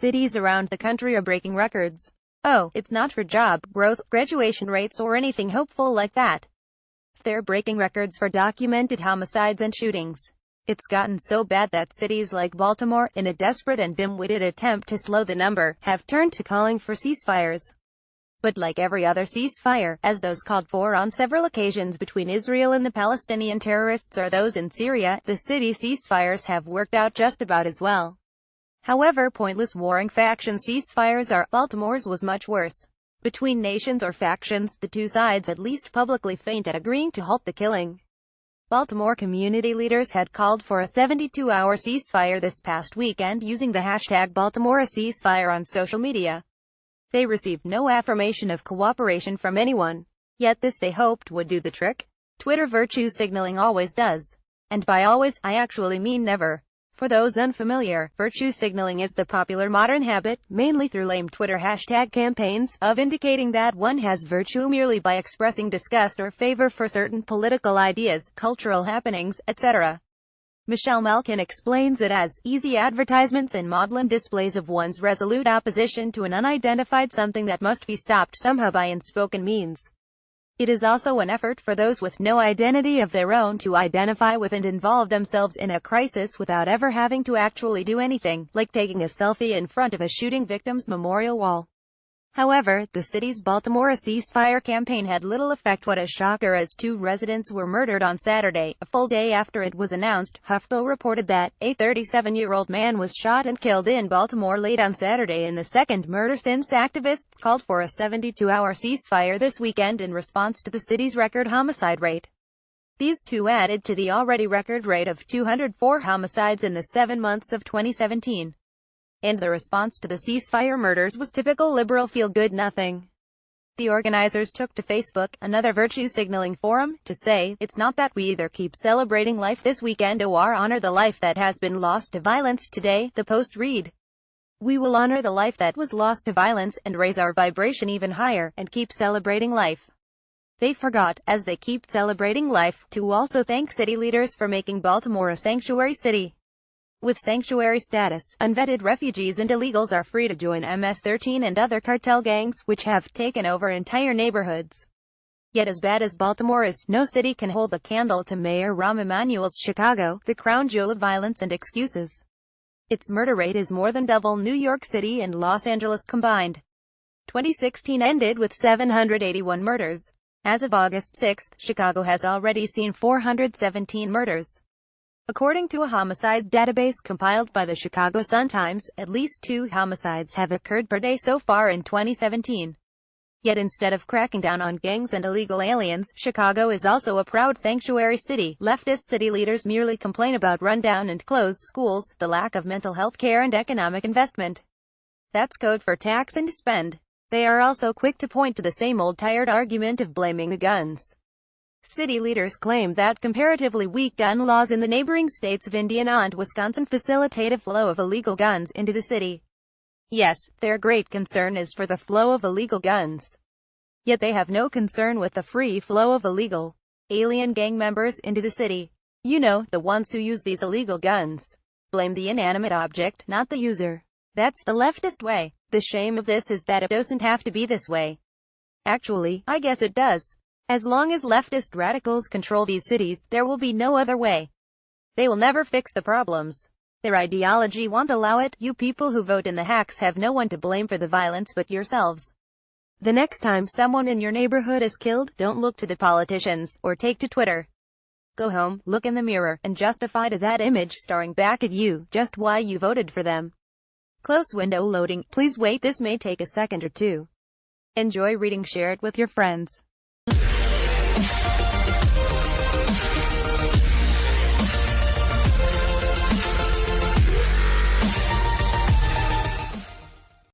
cities around the country are breaking records. Oh, it's not for job growth, graduation rates, or anything hopeful like that. They're breaking records for documented homicides and shootings. It's gotten so bad that cities like Baltimore, in a desperate and dim-witted attempt to slow the number, have turned to calling for ceasefires. But like every other ceasefire, as those called for on several occasions between Israel and the Palestinian terrorists or those in Syria, the city ceasefires have worked out just about as well. However pointless warring faction ceasefires are, Baltimore's was much worse. Between nations or factions, the two sides at least publicly feint at agreeing to halt the killing. Baltimore community leaders had called for a 72-hour ceasefire this past weekend using the hashtag Baltimore a ceasefire on social media. They received no affirmation of cooperation from anyone. Yet this they hoped would do the trick. Twitter virtue signaling always does. And by always, I actually mean never. For those unfamiliar, virtue signaling is the popular modern habit, mainly through lame Twitter hashtag campaigns, of indicating that one has virtue merely by expressing disgust or favor for certain political ideas, cultural happenings, etc. Michelle Malkin explains it as easy advertisements and maudlin displays of one's resolute opposition to an unidentified something that must be stopped somehow by unspoken means. It is also an effort for those with no identity of their own to identify with and involve themselves in a crisis without ever having to actually do anything, like taking a selfie in front of a shooting victim's memorial wall. However, the city's Baltimore a ceasefire campaign had little effect. What a shocker, as 2 residents were murdered on Saturday, a full day after it was announced. HuffPo reported that a 37-year-old man was shot and killed in Baltimore late on Saturday in the second murder since activists called for a 72-hour ceasefire this weekend in response to the city's record homicide rate. These two added to the already record rate of 204 homicides in the 7 months of 2017. And the response to the ceasefire murders was typical liberal feel-good nothing. The organizers took to Facebook, another virtue-signaling forum, to say, "It's not that we either keep celebrating life this weekend or honor the life that has been lost to violence today," the post read. "We will honor the life that was lost to violence, and raise our vibration even higher, and keep celebrating life." They forgot, as they keep celebrating life, to also thank city leaders for making Baltimore a sanctuary city. With sanctuary status, unvetted refugees and illegals are free to join MS-13 and other cartel gangs, which have taken over entire neighborhoods. Yet as bad as Baltimore is, no city can hold a candle to Mayor Rahm Emanuel's Chicago, the crown jewel of violence and excuses. Its murder rate is more than double New York City and Los Angeles combined. 2016 ended with 781 murders. As of August 6, Chicago has already seen 417 murders. According to a homicide database compiled by the Chicago Sun-Times, at least 2 homicides have occurred per day so far in 2017. Yet instead of cracking down on gangs and illegal aliens, Chicago is also a proud sanctuary city. Leftist city leaders merely complain about rundown and closed schools, the lack of mental health care and economic investment. That's code for tax and spend. They are also quick to point to the same old tired argument of blaming the guns. City leaders claim that comparatively weak gun laws in the neighboring states of Indiana and Wisconsin facilitate a flow of illegal guns into the city. Yes, their great concern is for the flow of illegal guns. Yet they have no concern with the free flow of illegal alien gang members into the city. You know, the ones who use these illegal guns. Blame the inanimate object, not the user. That's the leftist way. The shame of this is that it doesn't have to be this way. Actually, I guess it does. As long as leftist radicals control these cities, there will be no other way. They will never fix the problems. Their ideology won't allow it. You people who vote in the hacks have no one to blame for the violence but yourselves. The next time someone in your neighborhood is killed, don't look to the politicians, or take to Twitter. Go home, look in the mirror, and justify to that image staring back at you, just why you voted for them. Close window loading. Please wait, this may take a second or two. Enjoy reading, share it with your friends.